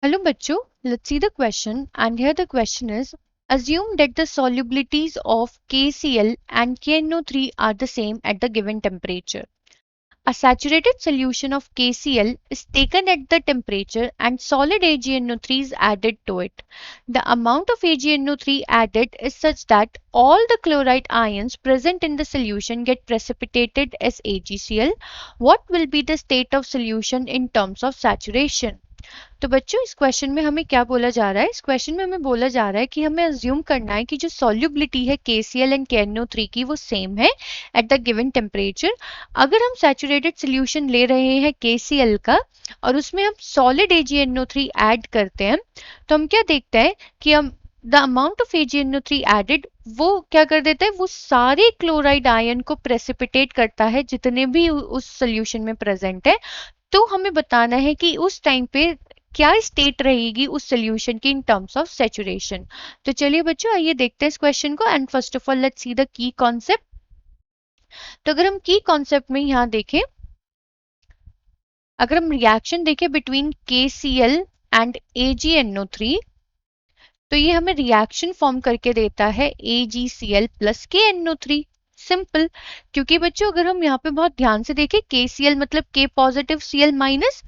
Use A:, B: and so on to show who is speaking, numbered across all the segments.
A: Hello bachcho, let's see the question, and here the question is, assume that the solubilities of KCl and KNO3 are the same at the given temperature. A saturated solution of KCl is taken at the temperature and solid AgNO3 is added to it. The amount of AgNO3 added is such that all the chloride ions present in the solution get precipitated as AgCl. What will be the state of solution in terms of saturation? तो बच्चों इस question में हमें क्या बोला जा रहा है? इस क्वेश्चन में हमें बोला जा रहा है कि हमें अज्यूम करना है कि जो सॉल्युबिलिटी है KCl एंड KNO3 की वो सेम है एट द गिवन टेम्परेचर. अगर हम सैचुरेटेड सोल्यूशन ले रहे हैं KCl का और उसमें हम सॉलिड AgNO3 ऐड करते हैं तो हम क्या देखते हैं कि हम the amount of AgNO3 added वो क्या कर देता है, वो सारे क्लोराइड आयन को प्रेसिपिटेट करता है जितने भी उस सोल्यूशन में प्रेजेंट है. तो हमें बताना है कि उस टाइम पे क्या स्टेट रहेगी उस सोल्यूशन की इन टर्म्स ऑफ सैचुरेशन. तो चलिए बच्चों आइए देखते हैं इस क्वेश्चन को and first of all let's see the key concept. तो अगर हम की कॉन्सेप्ट में यहाँ देखें, अगर हम रिएक्शन देखें बिटवीन KCl एंड AgNO3 तो ये हमें रिएक्शन फॉर्म करके देता है AgCl प्लस KNO3. सिंपल, क्योंकि बच्चों अगर हम यहाँ पे बहुत ध्यान से देखें KCl मतलब K positive Cl minus,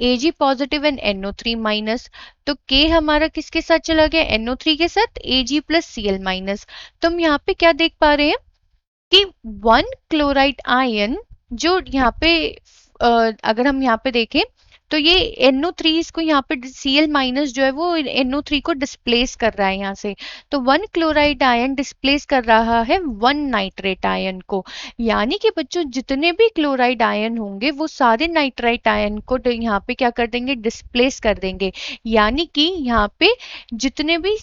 A: Ag positive and NO3 minus, तो K हमारा किसके साथ चला गया, NO3 के साथ, Ag प्लस Cl माइनस. तो हम यहाँ पे क्या देख पा रहे हैं कि वन क्लोराइड आयन जो यहाँ पे अगर हम यहाँ पे देखें तो ये NO3 इसको यहाँ पे Cl माइनस जो है वो NO3 को डिस्प्लेस कर रहा है यहाँ से. तो वन क्लोराइड आयन डिस्प्लेस कर रहा है वन नाइट्रेट आयन को. यानी कि बच्चों जितने भी क्लोराइड आयन होंगे वो सारे नाइट्राइट आयन को यहाँ पे क्या कर देंगे, डिस्प्लेस कर देंगे. यानी कि यहाँ पे जितने भी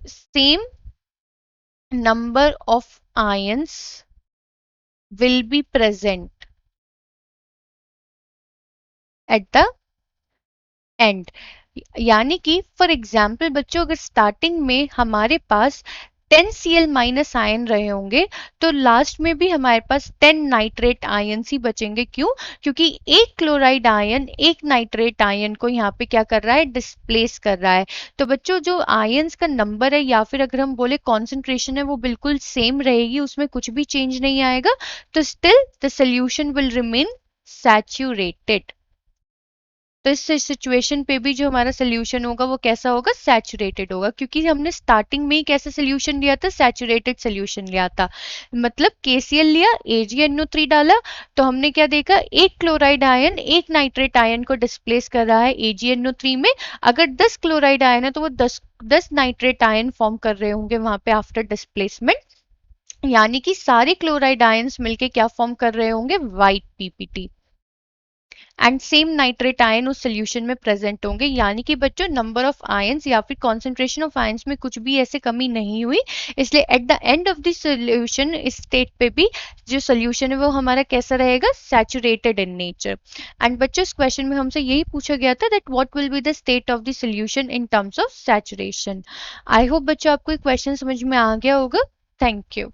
A: same number of ions will be present at the end. यानी कि फॉर एग्जाम्पल बच्चों अगर स्टार्टिंग में हमारे पास 10 Cl माइनस आयन रहे होंगे तो लास्ट में भी हमारे पास 10 नाइट्रेट आयन ही बचेंगे. क्यों? क्योंकि एक क्लोराइड आयन एक नाइट्रेट आयन को यहाँ पे क्या कर रहा है, डिस्प्लेस कर रहा है. तो बच्चों जो आयन्स का नंबर है या फिर अगर हम बोले कॉन्सेंट्रेशन है वो बिल्कुल सेम रहेगी, उसमें कुछ भी चेंज नहीं आएगा. तो still the solution will remain saturated. तो इस सिचुएशन पे भी जो हमारा सोल्यूशन होगा वो कैसा होगा, सैचुरेटेड होगा, क्योंकि हमने स्टार्टिंग में ही कैसा सोल्यूशन लिया था, सैचुरेटेड सोल्यूशन लिया था. मतलब KCl लिया, AgNO3 डाला, तो हमने क्या देखा, एक क्लोराइड आयन एक नाइट्रेट आयन को डिस्प्लेस कर रहा है AgNO3 में. अगर 10 क्लोराइड आयन है तो वो 10 नाइट्रेट आयन फॉर्म कर रहे होंगे वहां पे आफ्टर डिस्प्लेसमेंट. यानी कि सारे क्लोराइड आयन्स मिलके क्या फॉर्म कर रहे होंगे, white PPT. And same nitrate ion उस सोल्यूशन में प्रेजेंट होंगे. यानी कि बच्चों नंबर ऑफ आयंस या फिर कॉन्सेंट्रेशन ऑफ आयंस में कुछ भी ऐसे कमी नहीं हुई. इसलिए at the end of the solution इस स्टेट पे भी जो सोल्यूशन है वो हमारा कैसा रहेगा, सैचुरेटेड इन नेचर. एंड बच्चों इस क्वेश्चन में हमसे यही पूछा गया था that what will be the state of the solution in terms of saturation. I hope बच्चों आपको क्वेश्चन समझ में आ गया होगा. Thank you.